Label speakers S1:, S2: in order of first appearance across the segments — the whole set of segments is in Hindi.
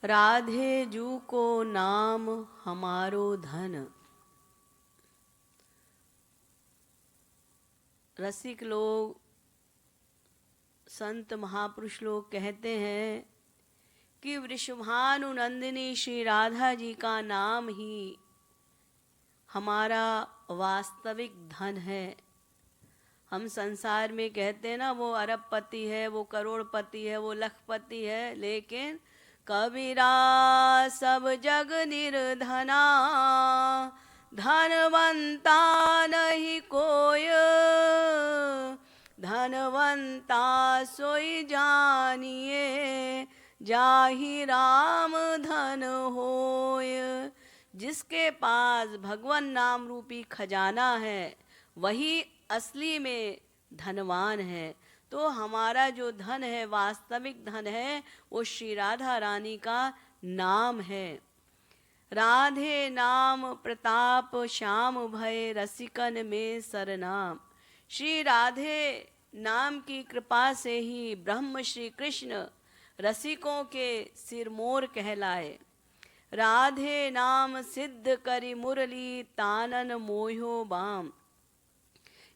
S1: राधे जू को नाम हमारो धन। रसिक लोग, संत महापुरुष लोग कहते हैं कि वृषभानु नंदिनी श्री राधा जी का नाम ही हमारा वास्तविक धन है। हम संसार में कहते हैं ना, वो अरबपति है, वो करोड़पति है, वो लखपति है, लेकिन कबीरा सब जग निर्धना, धनवंता नहीं कोय, धनवंता सोई जानिए, जाहि राम धन होय। जिसके पास भगवान नाम रूपी खजाना है वही असली में धनवान है। तो हमारा जो धन है, वास्तविक धन है, वो श्री राधा रानी का नाम है। राधे नाम प्रताप श्याम भय, रसिकन में सरनाम। श्री राधे नाम की कृपा से ही ब्रह्म श्री कृष्ण रसिकों के सिरमोर कहलाए। राधे नाम सिद्ध करी मुरली, तानन मोहो बाम।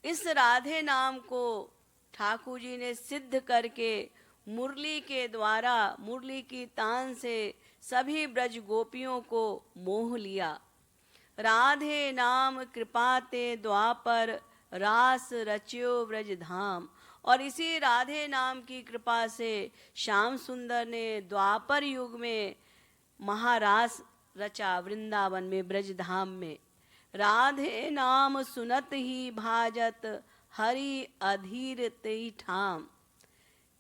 S1: इस राधे नाम को ठाकुर जी ने सिद्ध करके मुरली के द्वारा, मुरली की तान से सभी ब्रज गोपियों को मोह लिया। राधे नाम कृपा ते द्वापर, रास रच्यो ब्रज धाम। और इसी राधे नाम की कृपा से श्याम सुंदर ने द्वापर युग में महारास रचा वृंदावन में, ब्रज धाम में। राधे नाम सुनत ही भाजत, हरि अधीर तेई ठाम।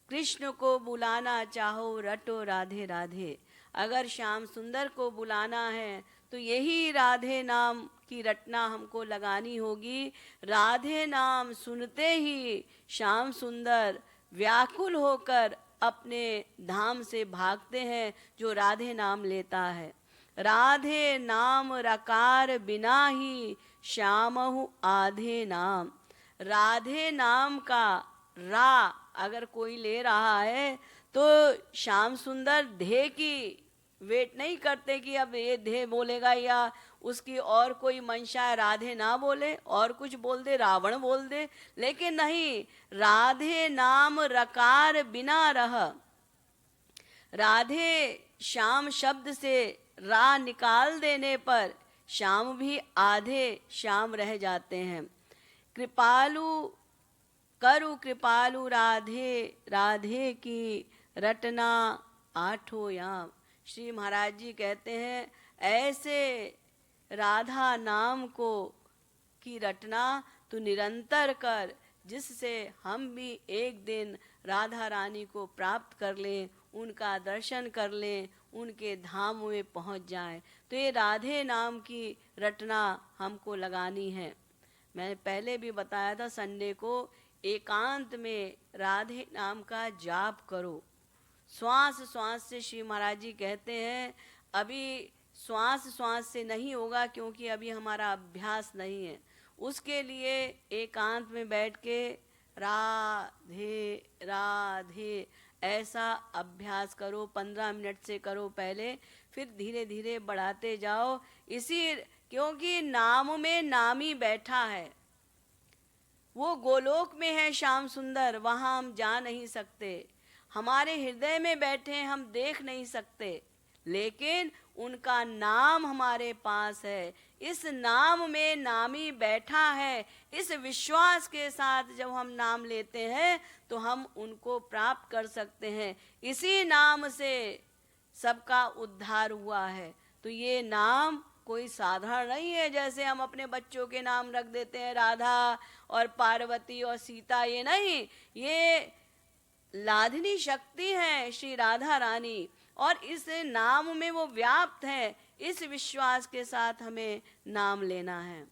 S1: कृष्ण को बुलाना चाहो रटो राधे राधे। अगर श्याम सुंदर को बुलाना है तो यही राधे नाम की रटना हमको लगानी होगी। राधे नाम सुनते ही श्याम सुंदर व्याकुल होकर अपने धाम से भागते हैं जो राधे नाम लेता है। राधे नाम रकार बिना ही, श्यामहु आधे नाम। राधे नाम का रा अगर कोई ले रहा है तो श्याम सुंदर धे की वेट नहीं करते कि अब ये धे बोलेगा या उसकी और कोई मंशा है, राधे ना बोले और कुछ बोल दे, रावण बोल दे। लेकिन नहीं, राधे नाम रकार बिना रह। राधे श्याम शब्द से रा निकाल देने पर श्याम भी आधे श्याम रह जाते हैं। कृपालु करु कृपालु राधे, राधे की रटना आठों याम। श्री महाराज जी कहते हैं ऐसे राधा नाम को की रटना तू निरंतर कर, जिससे हम भी एक दिन राधा रानी को प्राप्त कर लें, उनका दर्शन कर लें, उनके धाम में पहुंच जाएं। तो ये राधे नाम की रटना हमको लगानी है। मैंने पहले भी बताया था, संडे को एकांत में राधे नाम का जाप करो। श्वास श्वास से श्री महाराज जी कहते हैं अभी श्वास श्वास से नहीं होगा, क्योंकि अभी हमारा अभ्यास नहीं है। उसके लिए एकांत में बैठ के राधे राधे ऐसा अभ्यास करो। 15 मिनट से करो पहले, फिर धीरे धीरे बढ़ाते जाओ। इसी क्योंकि नाम में नामी बैठा है, वो गोलोक में है श्याम सुंदर, वहां हम जा नहीं सकते। हमारे हृदय में बैठे हैं, हम देख नहीं सकते, लेकिन उनका नाम हमारे पास है। इस नाम में नामी बैठा है। इस विश्वास के साथ जब हम नाम लेते हैं तो हम उनको प्राप्त कर सकते हैं। इसी नाम से सबका उद्धार हुआ है। तो ये नाम कोई साधारण नहीं है, जैसे हम अपने बच्चों के नाम रख देते हैं राधा और पार्वती और सीता। ये नहीं, ये लाधनी शक्ति है श्री राधा रानी, और इस नाम में वो व्याप्त है। इस विश्वास के साथ हमें नाम लेना है।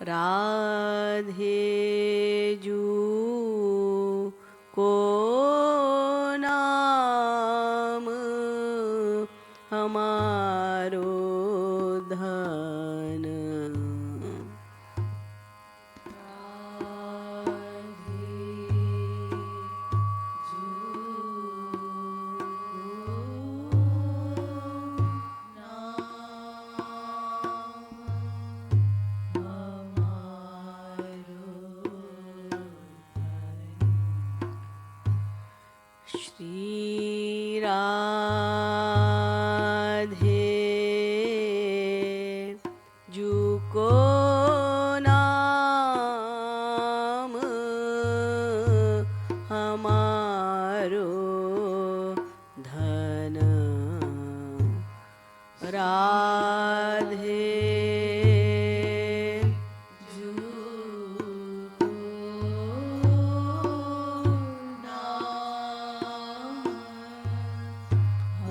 S1: राधे जू को नाम हमारो धन। श्री राधे जू को नाम हमारो धन। राधे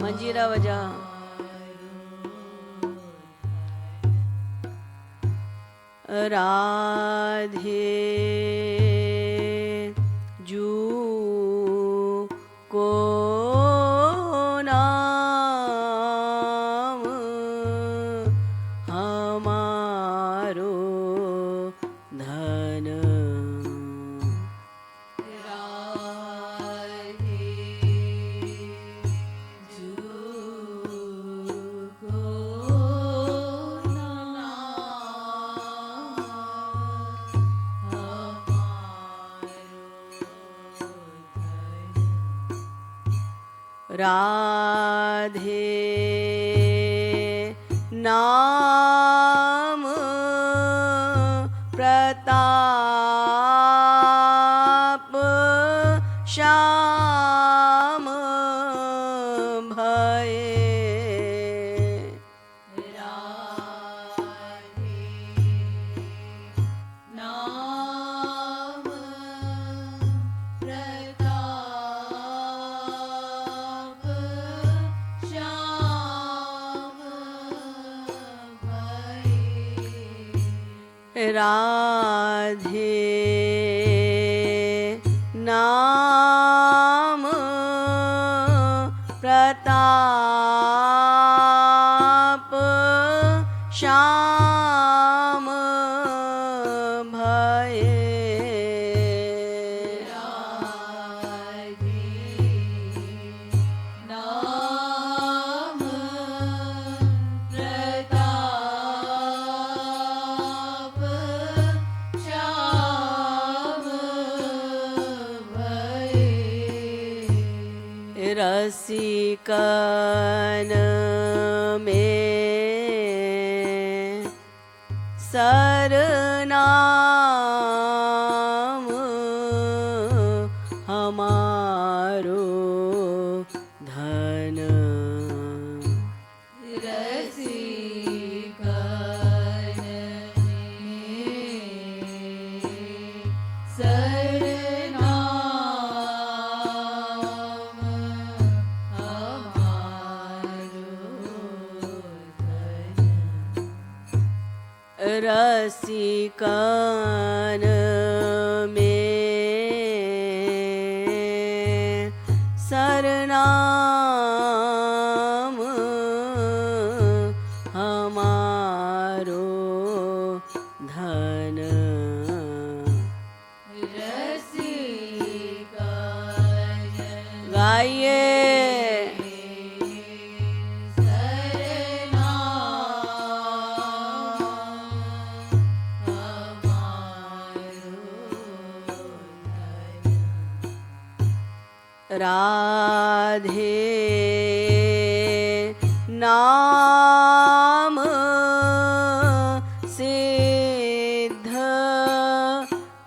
S1: मंजीरा बजा। राधे जू को नाम हमारो धन। राधे नाम प्रताप श्याम भये। राधे नाम प्रताप श्याम भये। राधे नाम प्रताप श्याम भये। राधे नाम प्रताप श्याम भये। रसिकन में सरनाम हमारो धन। रसिकन में सरनाम हमारो धन। रसिकन में सरनाम हमारो धन। रसिकन गाइए। राधे नाम सिद्ध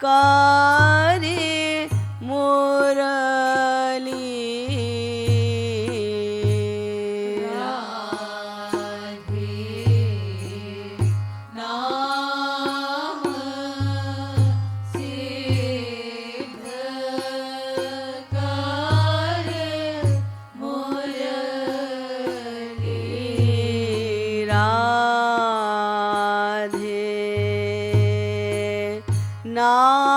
S1: करे मुरली। राधे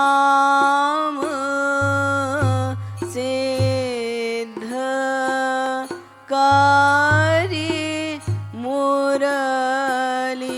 S1: नाम सिद्ध करी मुरली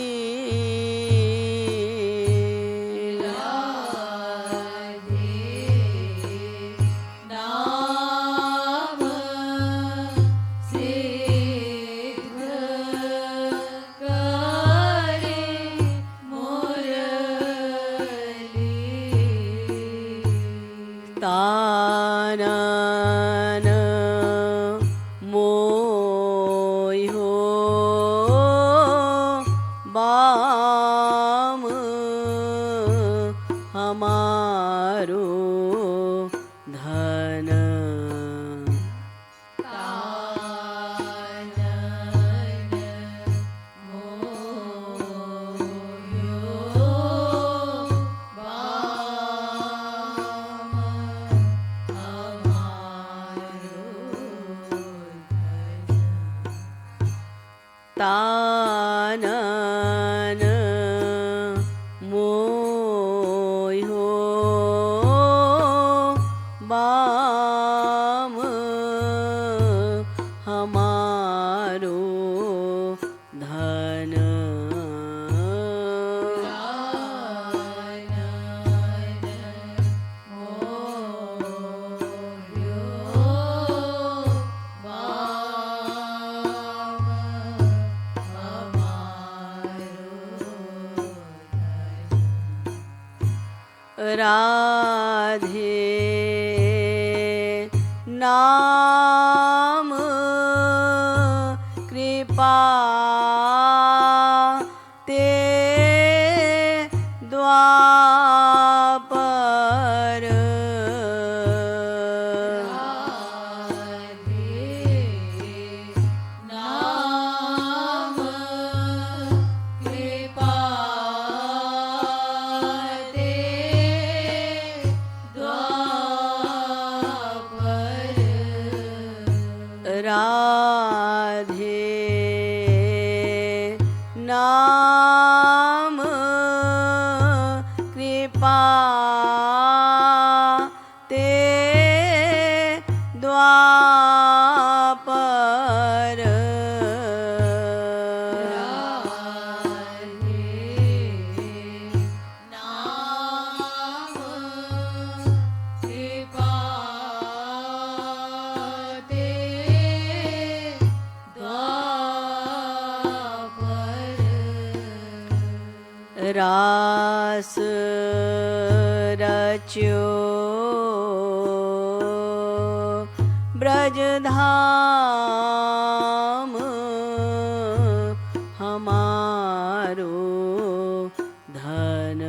S1: तानन मोयो बाम हमारो धन तानन मोयो बाम हमारो धन राधे नाम कृपा ते द्वापर राधे नाम कृपा ते द्वापर रास रच्यो ब्रजधाम हमारो धन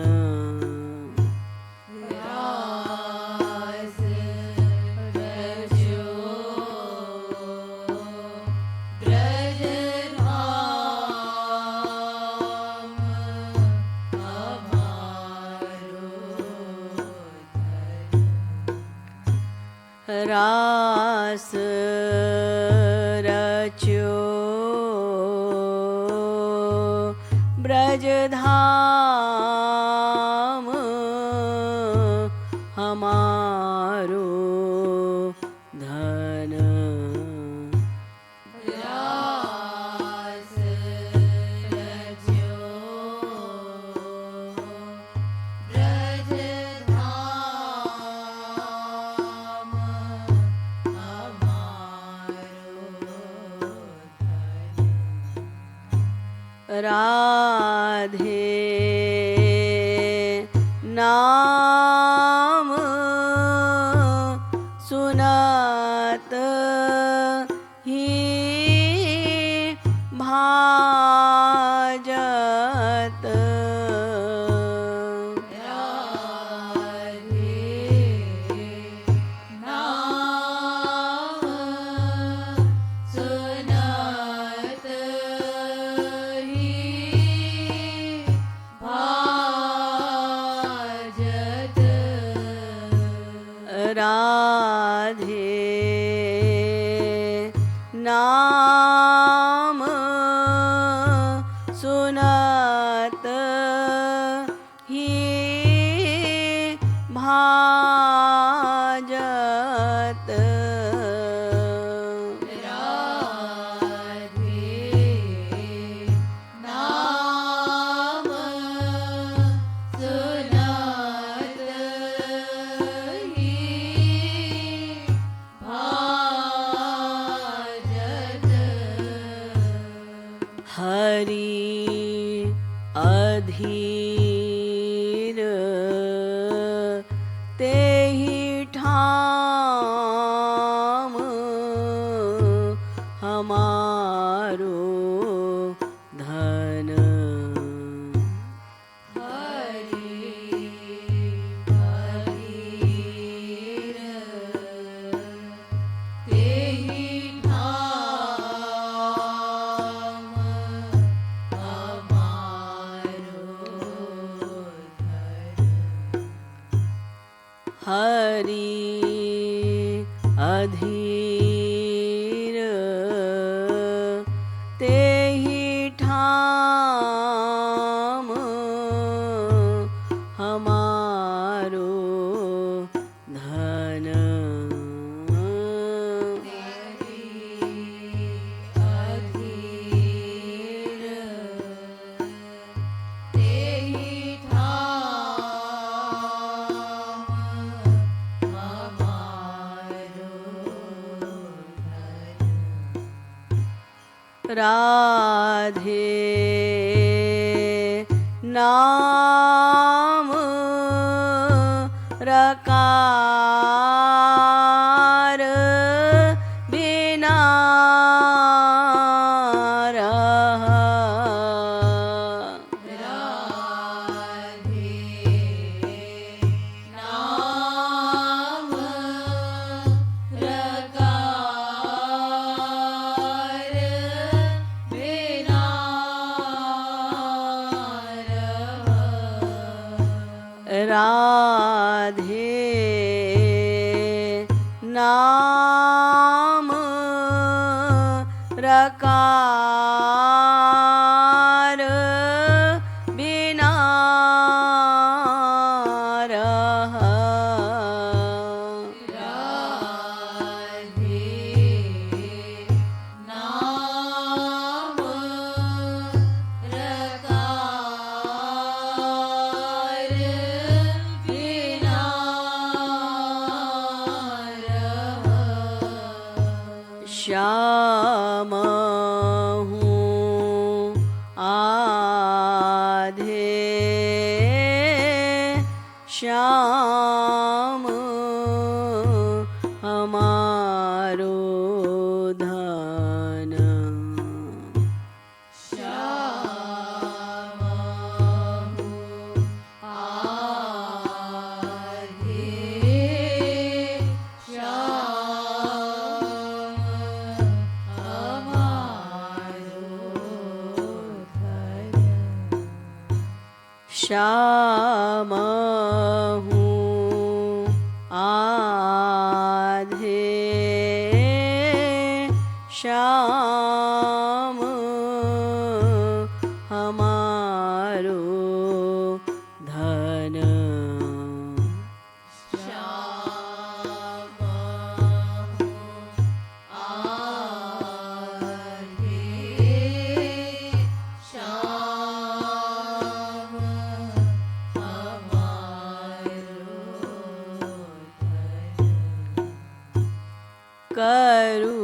S1: रास रच्यो ब्रजधाम हमारो धन राधे नाम सुनत ही भाजत राधे नाम सुनत ही भाजत हरि अधीर तेहि ठाम हमारो धन हरि अधीर तेहि ठाम हमारो धन राधे नाम रकार बिना रहा राधे नाम रकार बिना रहा श्याम हूँ आधे श्याम हमारो धन श्याम हूँ आधे श्याम हमारो धन करू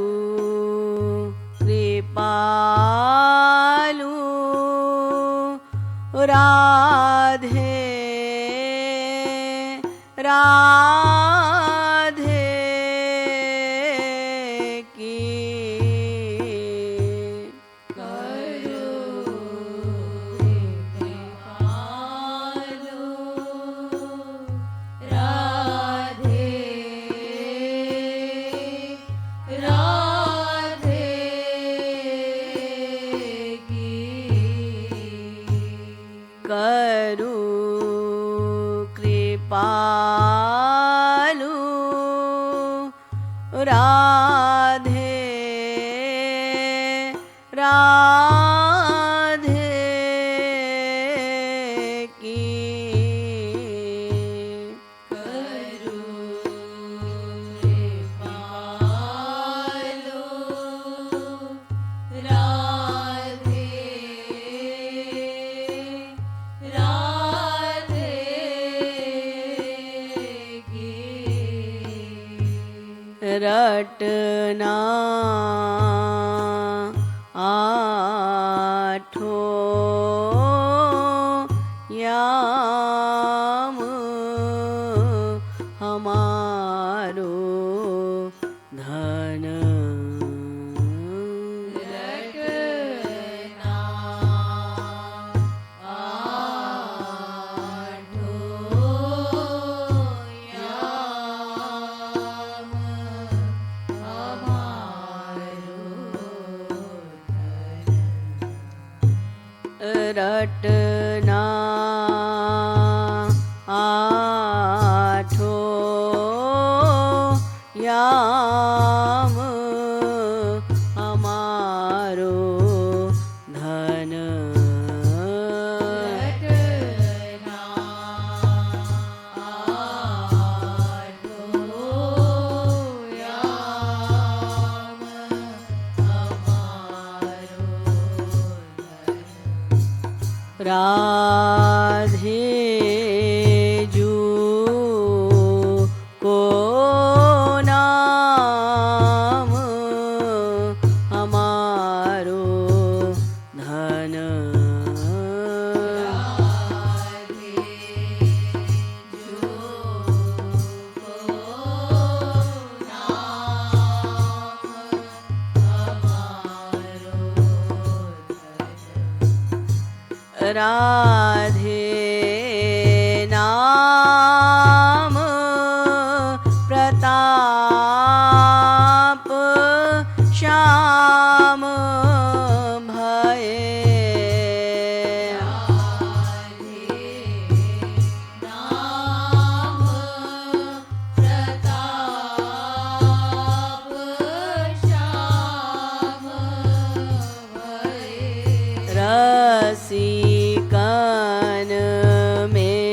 S1: कृपालु राधे राधे की करू कृपालु राधे राधे की रटना आठो याम हमारो धन रटना आठो याम हमारो धन
S2: रटना आठो याम हमारो
S1: राधे जू को नाम हमारो धन राधे नाम प्रताप श्याम भये
S2: नाम प्रताप श्याम भये
S1: रसिकन में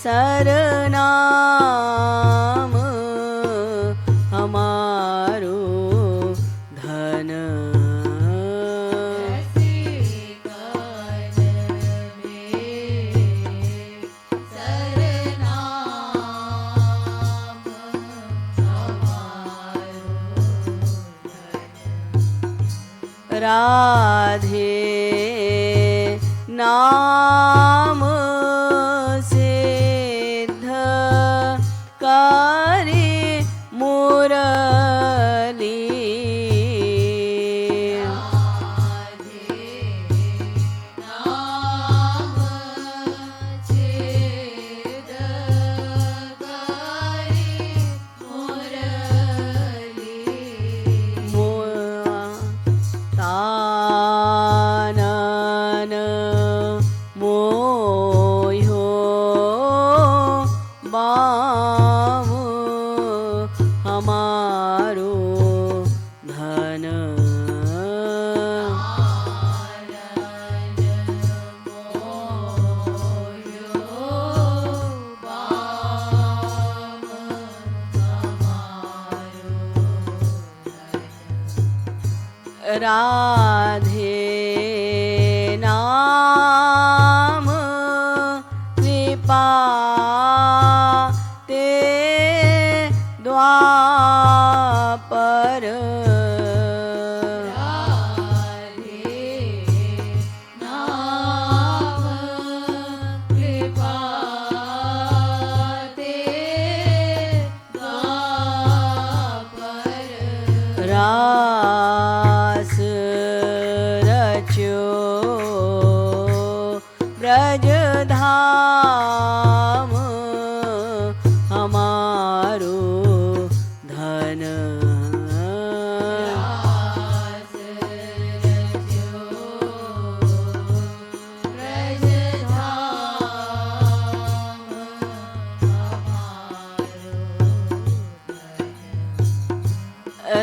S1: सरनाम हमारो धन
S2: रसिकन में सरनाम हमारो
S1: राधे नाम सिद्ध करे मुरली
S2: नाम छेद करे मुरली
S1: तानन मोयो बाम हमारो धन राधे नाम कृपा ते द्वापर रास रच्यो ब्रजधाम हमारो धन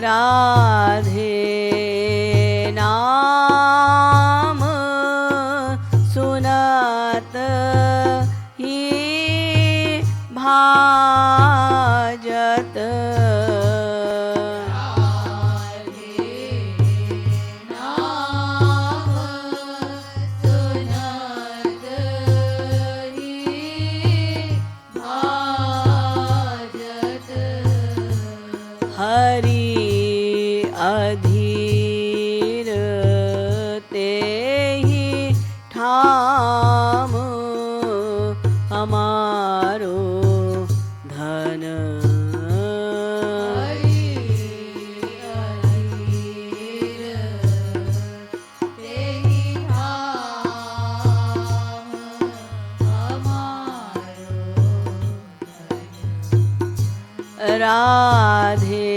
S1: राधे नाम सुनत ही भाजत राधे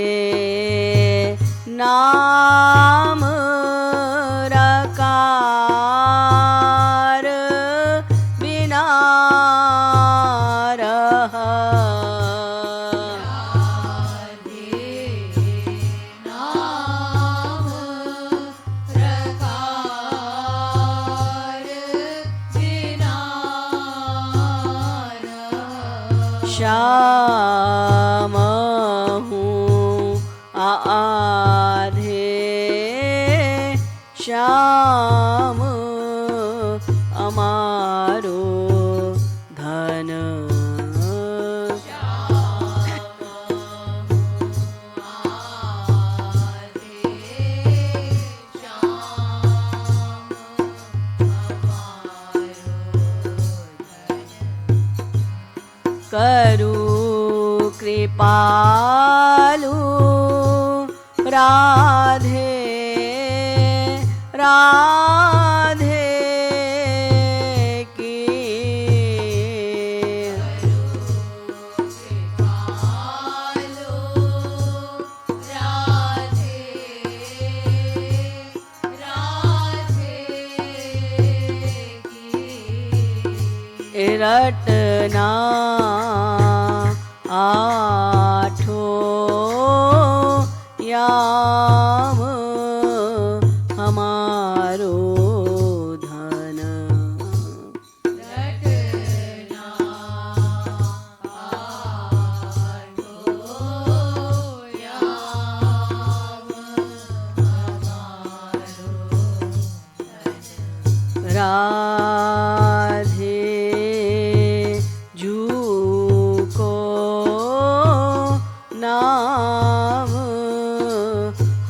S1: नाम रकार बिना रह
S2: नाम प्रकार बिना
S1: श्याम हूँ आधे श्याम अमारो धन करु कृपालु राधे राधे की रटना आठो याम हमारो धन राधे जू को नाम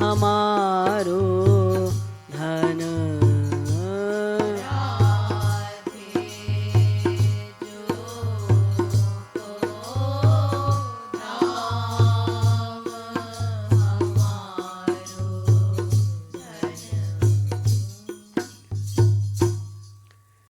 S1: हमारो